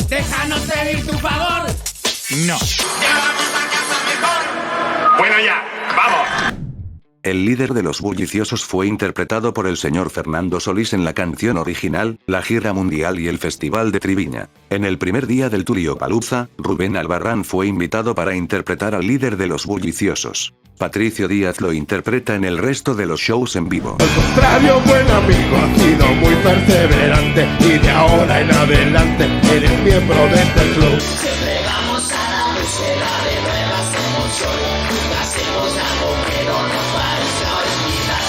S14: ¡Déjanos pedir tu favor!
S13: No.
S12: Bueno ya, vamos.
S1: El líder de los bulliciosos fue interpretado por el señor Fernando Solís en la canción original, la gira mundial y el Festival de Triviña. En el primer día del Tuliopalooza, Rubén Albarrán fue invitado para interpretar al líder de los bulliciosos. Patricio Díaz lo interpreta en el resto de los shows en vivo.
S3: Al contrario, buen amigo, has sido muy perseverante y de ahora en adelante eres miembro de este club.
S15: Siempre vamos a la búsqueda de nuevas emociones, nunca hacemos algo que no nos parece olvidar.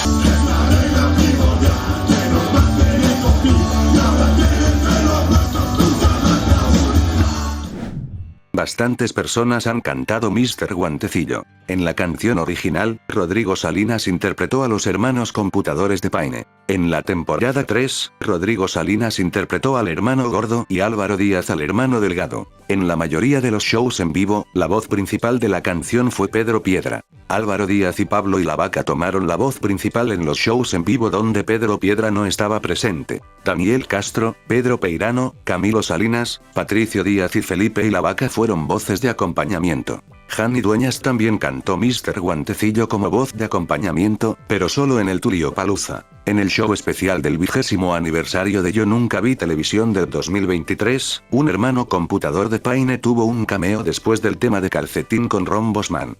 S1: Bastantes personas han cantado Mr. Guantecillo. En la canción original, Rodrigo Salinas interpretó a los hermanos computadores de Paine. En la temporada 3, Rodrigo Salinas interpretó al hermano gordo y Álvaro Díaz al hermano delgado. En la mayoría de los shows en vivo, la voz principal de la canción fue Pedro Piedra. Álvaro Díaz y Pablo y la Vaca tomaron la voz principal en los shows en vivo donde Pedro Piedra no estaba presente. Daniel Castro, Pedro Peirano, Camilo Salinas, Patricio Díaz y Felipe y la Vaca fueron voces de acompañamiento. Jani Dueñas también cantó Mr. Guantecillo como voz de acompañamiento, pero solo en el Tuliopalooza. En el show especial del 20º aniversario de Yo Nunca Vi Televisión del 2023, un hermano computador de Paine tuvo un cameo después del tema de Calcetín con Ron Bosman.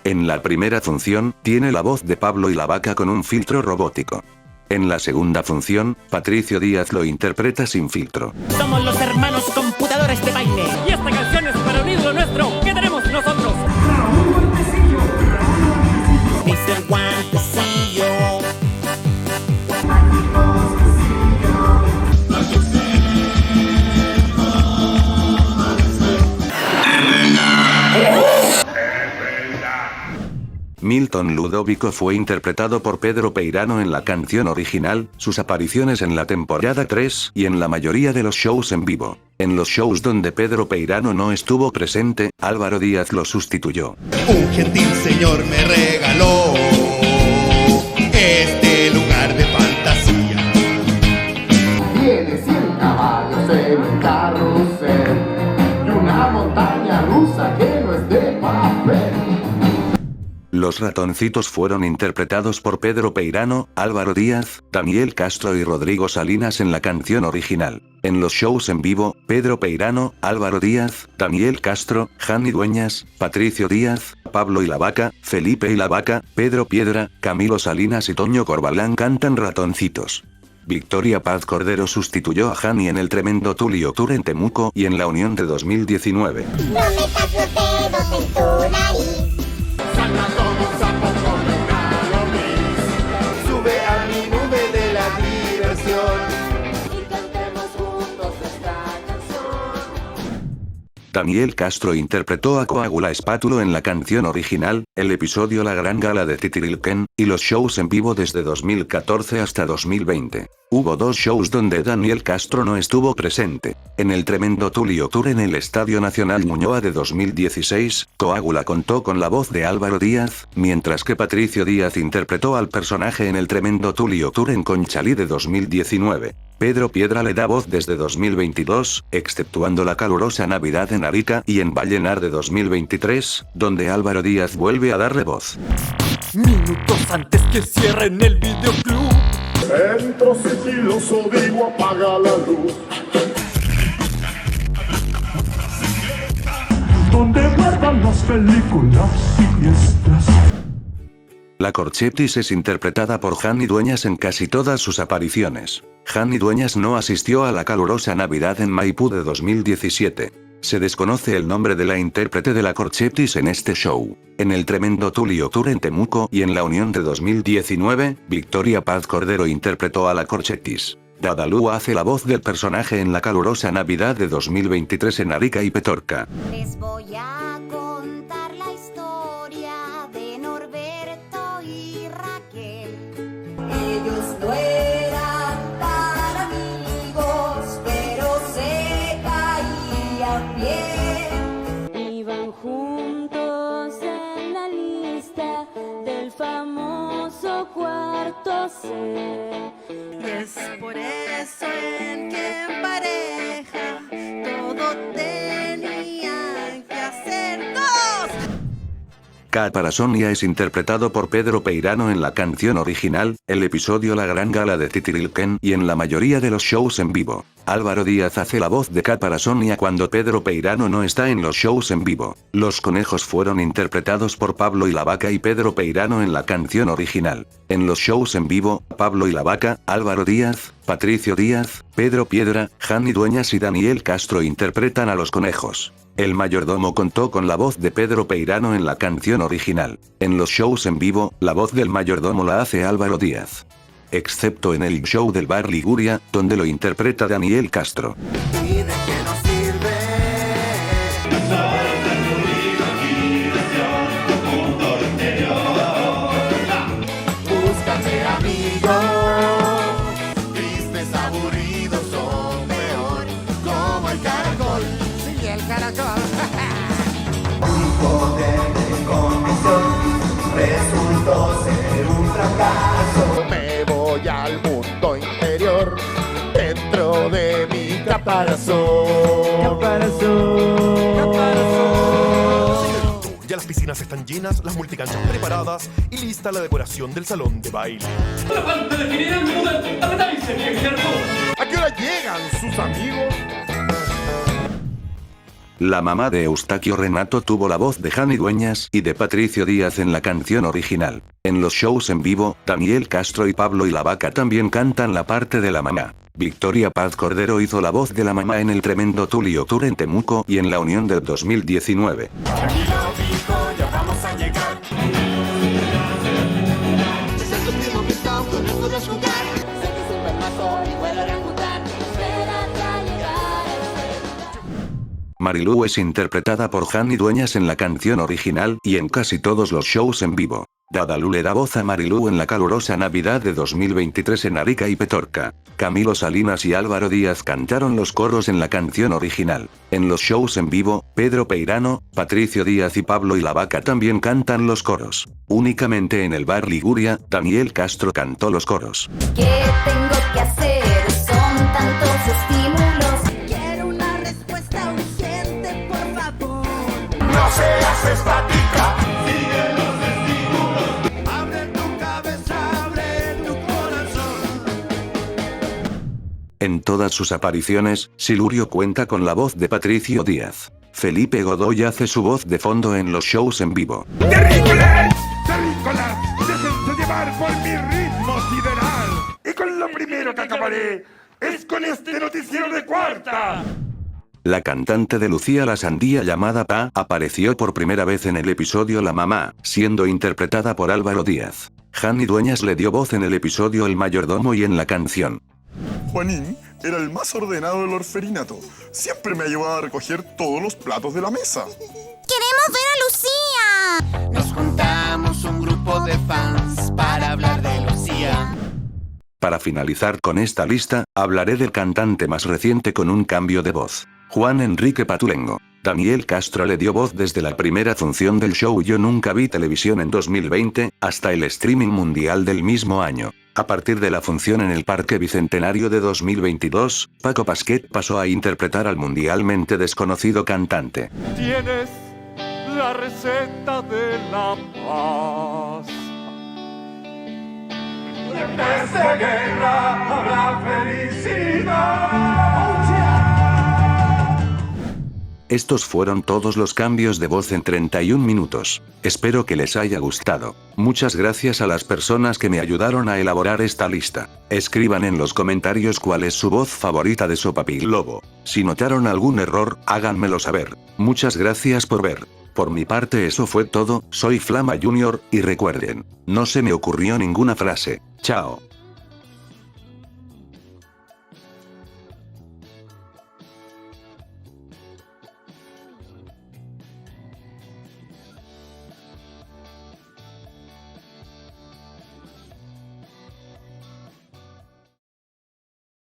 S1: En la primera función, tiene la voz de Pablo y la Vaca con un filtro robótico. En la segunda función, Patricio Díaz lo interpreta sin filtro.
S10: Somos los hermanos computadores de Paine.
S8: Y esta canción es para un ídolo nuestro. ¿Qué tenemos nosotros?
S10: Mr. Guantecillo.
S1: Milton Ludovico fue interpretado por Pedro Peirano en la canción original, sus apariciones en la temporada 3 y en la mayoría de los shows en vivo. En los shows donde Pedro Peirano no estuvo presente, Álvaro Díaz lo sustituyó.
S3: Un gentil señor me regaló este lugar de fantasía.
S2: Tiene 100 caballos en un carrusel y una montaña rusa que no es de papel.
S1: Los ratoncitos fueron interpretados por Pedro Peirano, Álvaro Díaz, Daniel Castro y Rodrigo Salinas en la canción original. En los shows en vivo, Pedro Peirano, Álvaro Díaz, Daniel Castro, Jani Dueñas, Patricio Díaz, Pablo y la Vaca, Felipe y la Vaca, Pedro Piedra, Camilo Salinas y Toño Corbalán cantan Ratoncitos. Victoria Paz Cordero sustituyó a Jani en el Tremendo Tulio Tour en Temuco y en la Unión de 2019.
S15: No metas los dedos en tu nariz.
S2: Sube a mi nube de la diversión y cantemos juntos esta canción.
S1: Daniel Castro interpretó a Coagula Espátulo en la canción original, el episodio La Gran Gala de Titirilquén, y los shows en vivo desde 2014 hasta 2020. Hubo 2 shows donde Daniel Castro no estuvo presente. En el Tremendo Tulio Tour en el Estadio Nacional Ñuñoa de 2016, Coagula contó con la voz de Álvaro Díaz, mientras que Patricio Díaz interpretó al personaje en el Tremendo Tulio Tour en Conchalí de 2019. Pedro Piedra le da voz desde 2022, exceptuando la calurosa Navidad en Arica y en Vallenar de 2023, donde Álvaro Díaz vuelve a darle voz.
S2: Minutos antes que cierren el videoclub, entro sigiloso, digo apaga la luz. Donde guardan las películas y fiestas.
S1: La Corchetis es interpretada por Jani Dueñas en casi todas sus apariciones. Jani Dueñas no asistió a la calurosa Navidad en Maipú de 2017. Se desconoce el nombre de la intérprete de la Corchetis en este show. En el Tremendo Tulio Tour en Temuco y en la Unión de 2019, Victoria Paz Cordero interpretó a la Corchetis. Dadalú hace la voz del personaje en la calurosa Navidad de 2023 en Arica y Petorca.
S18: Les voy a contar la historia de Norberto y Raquel. Ellos no eran tan amigos, pero se caían bien. Iban juntos en la lista del famoso cuarto C. Y es por eso en que en pareja todo tenían que hacer dos.
S1: Caparasonia es interpretado por Pedro Peirano en la canción original, el episodio La Gran Gala de Titirilquén y en la mayoría de los shows en vivo. Álvaro Díaz hace la voz de Caparasonia cuando Pedro Peirano no está en los shows en vivo. Los conejos fueron interpretados por Pablo y la Vaca y Pedro Peirano en la canción original. En los shows en vivo, Pablo y la Vaca, Álvaro Díaz, Patricio Díaz, Pedro Piedra, Jani Dueñas y Daniel Castro interpretan a los conejos. El mayordomo contó con la voz de Pedro Peirano en la canción original. En los shows en vivo, la voz del mayordomo la hace Álvaro Díaz. Excepto en el show del Bar Liguria, donde lo interpreta Daniel Castro.
S2: ¿Y de qué nos sirve Esto ser un fracaso.
S3: Me voy al mundo interior, dentro de mi caparazón.
S12: Ya las piscinas están llenas, las multicanchas preparadas y lista la decoración del salón de baile.
S3: ¿A qué hora llegan sus amigos?
S1: La mamá de Eustaquio Renato tuvo la voz de Jani Dueñas y de Patricio Díaz en la canción original. En los shows en vivo, Daniel Castro y Pablo y la Vaca también cantan la parte de la mamá. Victoria Paz Cordero hizo la voz de la mamá en el Tremendo Tulio Tour en Temuco y en la Unión del 2019.
S2: Ya vamos a llegar. Es el mismo que está, con esto de jugar. Sé que soy buen mazo y puedo refutar. Espérate a llegar.
S1: Marilú es interpretada por Jani Dueñas en la canción original y en casi todos los shows en vivo. Dadalú le da voz a Marilú en la calurosa Navidad de 2023 en Arica y Petorca. Camilo Salinas y Álvaro Díaz cantaron los coros en la canción original. En los shows en vivo, Pedro Peirano, Patricio Díaz y Pablo y la Vaca también cantan los coros. Únicamente en el bar Liguria, Daniel Castro cantó los coros.
S5: ¿Qué tengo que hacer? Son tantos estímulos. Quiero una respuesta urgente, por favor.
S2: No seas estática.
S1: En todas sus apariciones, Silurio cuenta con la voz de Patricio Díaz. Felipe Godoy hace su voz de fondo en los shows en vivo.
S3: ¡Terrícolas! ¡Terrícolas! ¡Déjense llevar por mi ritmo sideral! Y con lo primero que acabaré es con este noticiero de cuarta.
S1: La cantante de Lucía la Sandía llamada Pa apareció por primera vez en el episodio La Mamá, siendo interpretada por Álvaro Díaz. Jani Dueñas le dio voz en el episodio El Mayordomo y en la canción.
S13: Juanín era el más ordenado del orferinato. Siempre me ayudaba a recoger todos los platos de la mesa.
S18: ¡Queremos ver a Lucía!
S2: Nos juntamos un grupo de fans para hablar de Lucía.
S1: Para finalizar con esta lista, hablaré del cantante más reciente con un cambio de voz. Juan Enrique Patulengo. Daniel Castro le dio voz desde la primera función del show Yo Nunca Vi Televisión en 2020, hasta el streaming mundial del mismo año. A partir de la función en el Parque Bicentenario de 2022, Paco Pasquet pasó a interpretar al mundialmente desconocido cantante.
S9: Tienes la receta de la paz.
S2: En vez de guerra habrá felicidad.
S1: Estos fueron todos los cambios de voz en 31 minutos. Espero que les haya gustado. Muchas gracias a las personas que me ayudaron a elaborar esta lista. Escriban en los comentarios cuál es su voz favorita de Sopa Pig Lobo. Si notaron algún error, háganmelo saber. Muchas gracias por ver. Por mi parte eso fue todo, soy Flama Junior, y recuerden, no se me ocurrió ninguna frase. Chao.